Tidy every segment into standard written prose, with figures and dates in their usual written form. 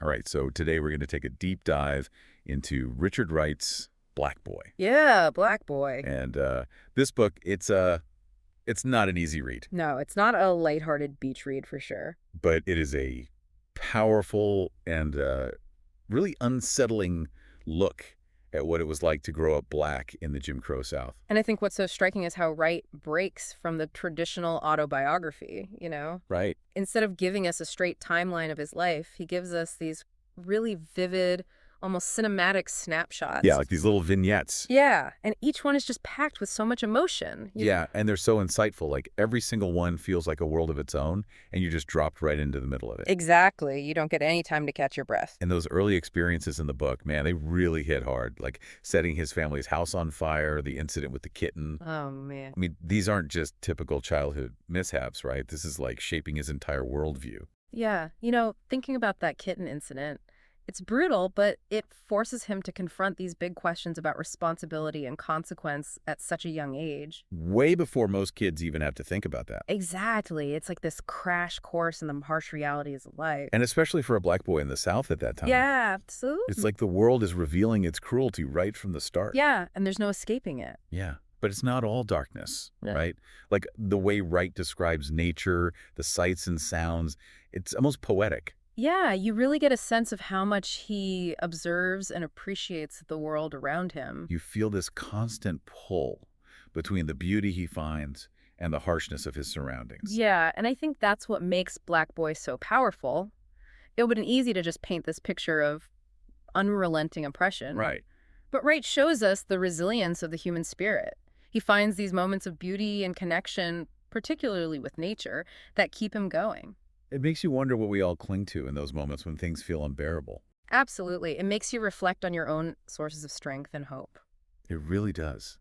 All right, so today we're going to take a deep dive into Richard Wright's Black Boy. Yeah, Black Boy. And this book, it's not an easy read, No, it's not a lighthearted beach read for sure. but it is a powerful and really unsettling look at what it was like to grow up black in the Jim Crow South. And I think what's so striking is how Wright breaks from the traditional autobiography, you know? Right. Instead of giving us a straight timeline of his life, he gives us these really vivid, almost cinematic snapshots. Yeah, like these little vignettes. Yeah, and each one is just packed with so much emotion. Yeah, and they're so insightful. Like every single one feels like a world of its own, and you just dropped right into the middle of it. Exactly. You don't get any time to catch your breath. And those early experiences in the book, man, they really hit hard. Like setting his family's house on fire, the incident with the kitten. Oh, man. I mean, these aren't just typical childhood mishaps, right? This is like shaping his entire worldview. Yeah, thinking about that kitten incident, it's brutal, but it forces him to confront these big questions about responsibility and consequence at such a young age. Way before most kids even have to think about that. Exactly. It's like this crash course in the harsh realities of life. And especially for a black boy in the South at that time. Yeah, absolutely. It's like the world is revealing its cruelty right from the start. Yeah, and there's no escaping it. Yeah. But it's not all darkness, Yeah. right? Like the way Wright describes nature, the sights and sounds, it's almost poetic. Yeah, you really get a sense of how much he observes and appreciates the world around him. You feel this constant pull between the beauty he finds and the harshness of his surroundings. Yeah, and I think that's what makes Black Boy so powerful. It would have been easy to just paint this picture of unrelenting oppression. Right. But Wright shows us the resilience of the human spirit. He finds these moments of beauty and connection, particularly with nature, that keep him going. It makes you wonder what we all cling to in those moments when things feel unbearable. Absolutely. It makes you reflect on your own sources of strength and hope. It really does.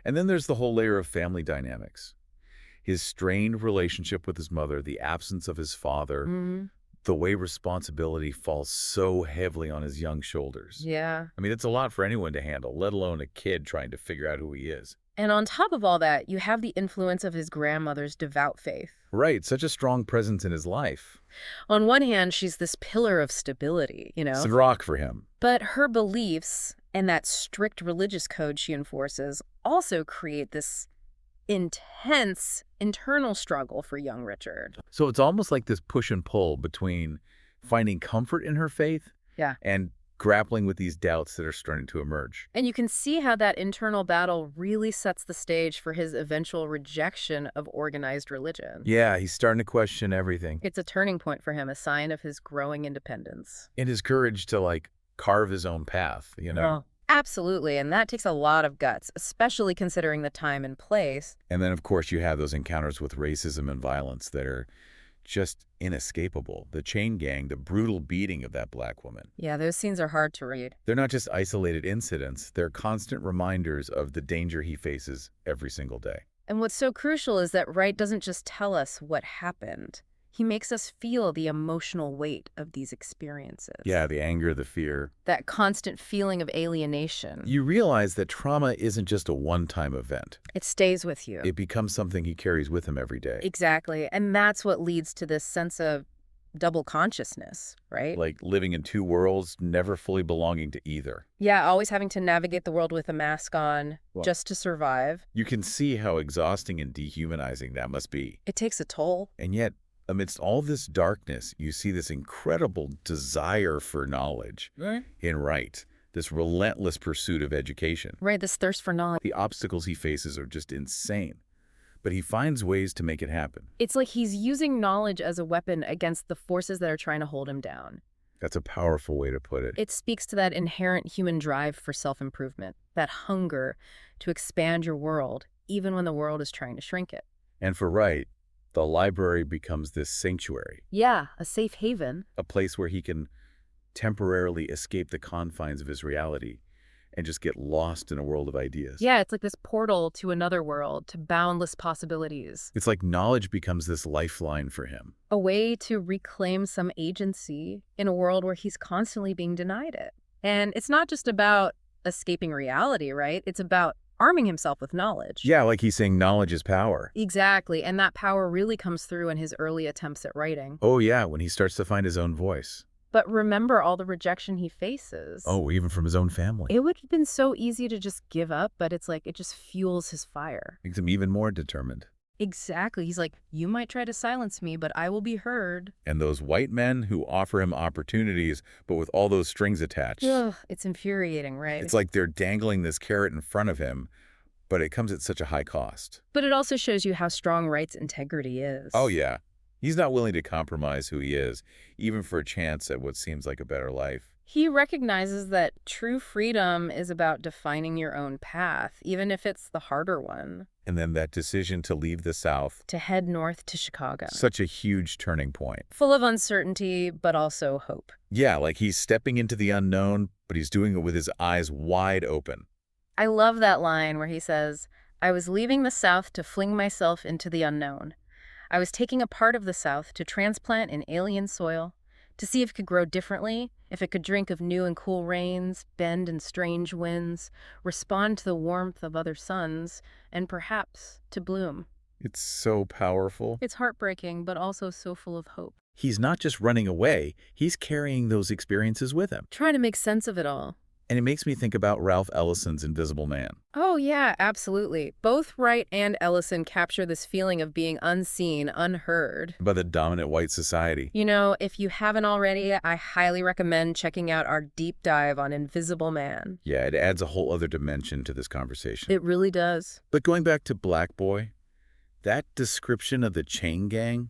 And then there's the whole layer of family dynamics. His strained relationship with his mother, the absence of his father, the way responsibility falls so heavily on his young shoulders. Yeah. I mean, it's a lot for anyone to handle, let alone a kid trying to figure out who he is. And on top of all that, you have the influence of his grandmother's devout faith. Right, such a strong presence in his life. On one hand, she's this pillar of stability, It's a rock for him. But her beliefs and that strict religious code she enforces also create this intense internal struggle for young Richard. So it's almost like this push and pull between finding comfort in her faith and grappling with these doubts that are starting to emerge. And you can see how that internal battle really sets the stage for his eventual rejection of organized religion. Yeah, he's starting to question everything. It's a turning point for him, a sign of his growing independence. And his courage to, like, carve his own path, Absolutely, and that takes a lot of guts, especially considering the time and place. And then, of course, you have those encounters with racism and violence that are just inescapable. The chain gang, the brutal beating of that black woman. Yeah, those scenes are hard to read. They're not just isolated incidents. They're constant reminders of the danger he faces every single day. And what's so crucial is that Wright doesn't just tell us what happened. He makes us feel the emotional weight of these experiences. Yeah, the anger, the fear. That constant feeling of alienation. You realize that trauma isn't just a one-time event. It stays with you. It becomes something he carries with him every day. Exactly. And that's what leads to this sense of double consciousness, right? Like living in two worlds, never fully belonging to either. Yeah, always having to navigate the world with a mask on just to survive. You can see how exhausting and dehumanizing that must be. It takes a toll. And yet, amidst all this darkness, you see this incredible desire for knowledge in Wright, this relentless pursuit of education. Right, this thirst for knowledge. The obstacles he faces are just insane, but he finds ways to make it happen. It's like he's using knowledge as a weapon against the forces that are trying to hold him down. That's a powerful way to put it. It speaks to that inherent human drive for self-improvement, that hunger to expand your world, even when the world is trying to shrink it. And for Wright, the library becomes this sanctuary. Yeah, a safe haven. A place where he can temporarily escape the confines of his reality and just get lost in a world of ideas. Yeah, it's like this portal to another world, to boundless possibilities. It's like knowledge becomes this lifeline for him. A way to reclaim some agency in a world where he's constantly being denied it. And it's not just about escaping reality, right? It's about arming himself with knowledge. Yeah, like he's saying knowledge is power. Exactly, and that power really comes through in his early attempts at writing. Oh yeah, when he starts to find his own voice. But remember all the rejection he faces. Oh, even from his own family. It would have been so easy to just give up, but it's like it just fuels his fire. Makes him even more determined. Exactly. He's like, you might try to silence me, but I will be heard. And those white men who offer him opportunities, but with all those strings attached. Ugh, it's infuriating, right? It's like they're dangling this carrot in front of him, but it comes at such a high cost. But it also shows you how strong Wright's integrity is. Oh, yeah. He's not willing to compromise who he is, even for a chance at what seems like a better life. He recognizes that true freedom is about defining your own path, even if it's the harder one. And then that decision to leave the South. To head north to Chicago. Such a huge turning point. Full of uncertainty, but also hope. Yeah, like he's stepping into the unknown, but he's doing it with his eyes wide open. I love that line where he says, I was leaving the South to fling myself into the unknown. I was taking a part of the South to transplant in alien soil, to see if it could grow differently, if it could drink of new and cool rains, bend in strange winds, respond to the warmth of other suns, and perhaps to bloom. It's so powerful. It's heartbreaking, but also so full of hope. He's not just running away, he's carrying those experiences with him. Trying to make sense of it all. And it makes me think about Ralph Ellison's Invisible Man. Oh, yeah, absolutely. Both Wright and Ellison capture this feeling of being unseen, unheard. By the dominant white society. You know, if you haven't already, I highly recommend checking out our deep dive on Invisible Man. Yeah, it adds a whole other dimension to this conversation. It really does. But going back to Black Boy, that description of the chain gang,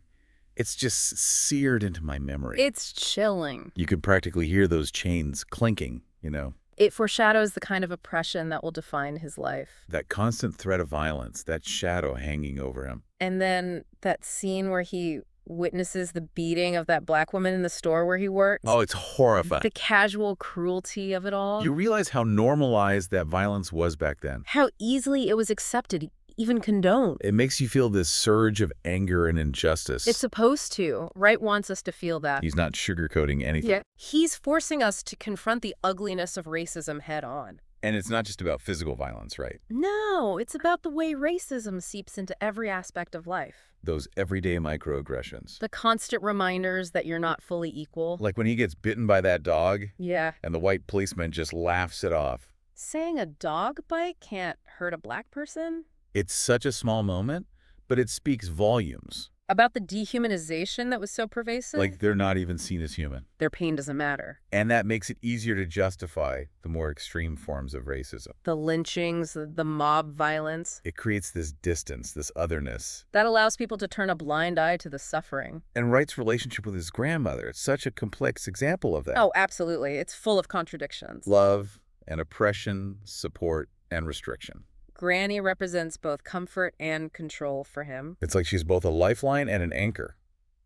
it's just seared into my memory. It's chilling. You could practically hear those chains clinking, you know. It foreshadows the kind of oppression that will define his life. That constant threat of violence, that shadow hanging over him. And then that scene where he witnesses the beating of that black woman in the store where he works. Oh, it's horrifying. The casual cruelty of it all. You realize how normalized that violence was back then. How easily it was accepted, even condoned. It makes you feel this surge of anger and injustice. It's supposed to. Wright wants us to feel that. He's not sugarcoating anything. Yeah. He's forcing us to confront the ugliness of racism head on. And it's not just about physical violence, right? No, it's about the way racism seeps into every aspect of life. Those everyday microaggressions. The constant reminders that you're not fully equal. Like when he gets bitten by that dog. Yeah. And the white policeman just laughs it off. Saying a dog bite can't hurt a black person? It's such a small moment, but it speaks volumes. About the dehumanization that was so pervasive? Like they're not even seen as human. Their pain doesn't matter. And that makes it easier to justify the more extreme forms of racism. The lynchings, the mob violence. It creates this distance, this otherness. That allows people to turn a blind eye to the suffering. And Wright's relationship with his grandmother, it's such a complex example of that. Oh, absolutely. It's full of contradictions. Love and oppression, support and restriction. Granny represents both comfort and control for him. It's like she's both a lifeline and an anchor,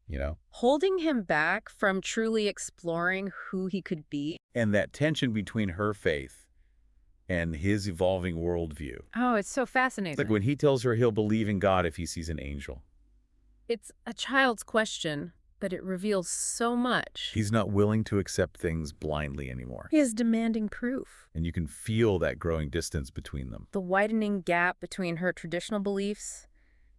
you know? Holding him back from truly exploring who he could be. And that tension between her faith and his evolving worldview. Oh, it's so fascinating. It's like when he tells her he'll believe in God if he sees an angel. It's a child's question, but it reveals so much. He's not willing to accept things blindly anymore. He is demanding proof. And you can feel that growing distance between them. The widening gap between her traditional beliefs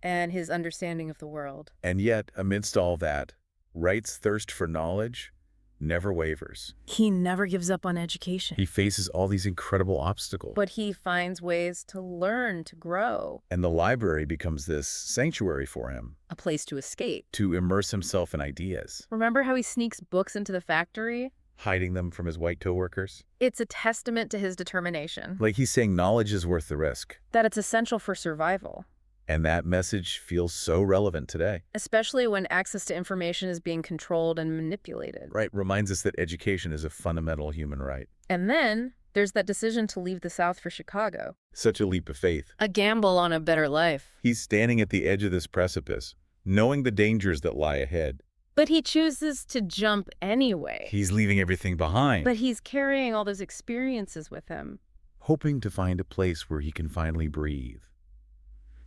and his understanding of the world. And yet, amidst all that, Wright's thirst for knowledge never wavers. He never gives up on education. He faces all these incredible obstacles. But he finds ways to learn, to grow. And the library becomes this sanctuary for him. A place to escape. To immerse himself in ideas. Remember how he sneaks books into the factory? Hiding them from his white coworkers? It's a testament to his determination. Like he's saying knowledge is worth the risk. That it's essential for survival. And that message feels so relevant today. Especially when access to information is being controlled and manipulated. Right, reminds us that education is a fundamental human right. And then there's that decision to leave the South for Chicago. Such a leap of faith. A gamble on a better life. He's standing at the edge of this precipice, knowing the dangers that lie ahead. But he chooses to jump anyway. He's leaving everything behind. But he's carrying all those experiences with him. Hoping to find a place where he can finally breathe.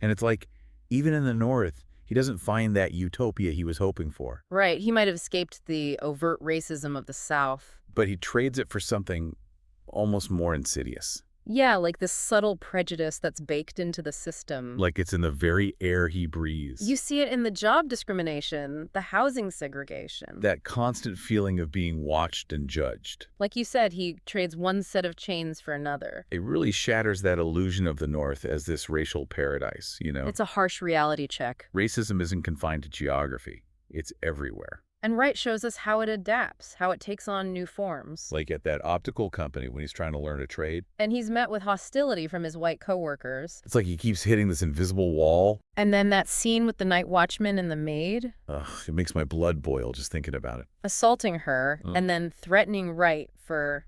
And it's like, even in the North, he doesn't find that utopia he was hoping for. Right. He might have escaped the overt racism of the South. But he trades it for something almost more insidious. Yeah, like this subtle prejudice that's baked into the system. Like it's in the very air he You breathes. see it in the job discrimination, the housing segregation. That constant feeling of being watched and judged. Like you said, he trades one set of chains for another. It really shatters that illusion of the North as this racial paradise, you know? It's a harsh reality check. Racism isn't confined to geography. It's everywhere. And Wright shows us how it adapts, how it takes on new forms. Like at that optical company when he's trying to learn a trade. And he's met with hostility from his white coworkers. It's like he keeps hitting this invisible wall. And then that scene with the night watchman and the maid, Ugh, it makes my blood boil just thinking about it. assaulting her, Mm. and then threatening Wright for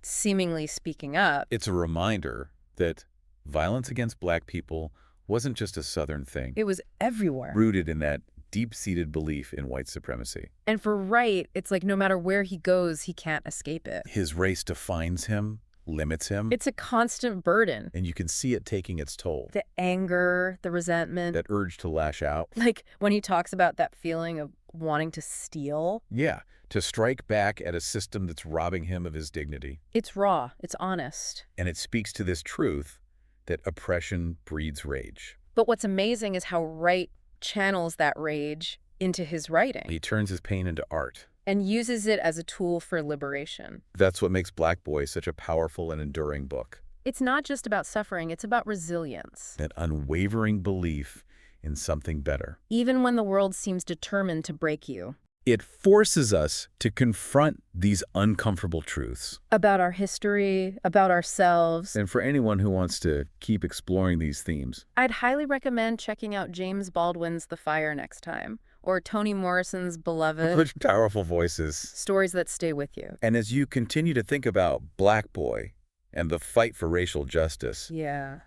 seemingly speaking up. It's a reminder that violence against black people wasn't just a Southern thing, It was everywhere. rooted in that deep-seated belief in white supremacy. And for Wright, it's like no matter where he goes, he can't escape it. His race defines him, limits him, It's a constant burden. and you can see it taking its toll. The anger, the resentment. That urge to lash out. Like when he talks about that feeling of wanting to steal. Yeah, to strike back at a system that's robbing him of his dignity. It's raw. It's honest. And it speaks to this truth that oppression breeds rage. But what's amazing is how Wright channels that rage into his writing He turns his pain into art. and uses it as a tool for liberation. That's what makes Black Boy such a powerful and enduring book. It's not just about suffering, it's about resilience. That unwavering belief in something better. Even when the world seems determined to break you. It forces us to confront these uncomfortable truths. About our history, about ourselves. And for anyone who wants to keep exploring these themes, I'd highly recommend checking out James Baldwin's The Fire next time, or Toni Morrison's Beloved. such powerful voices. Stories that stay with you. And as you continue to think about Black Boy and the fight for racial justice, Yeah.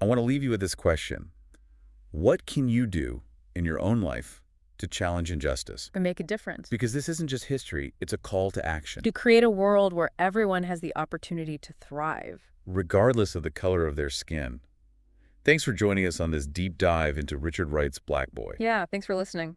I want to leave you with this question. What can you do in your own life to challenge injustice? And make a difference. Because this isn't just history, it's a call to action. To create a world where everyone has the opportunity to thrive. Regardless of the color of their skin. Thanks for joining us on this deep dive into Richard Wright's Black Boy. Yeah, thanks for listening.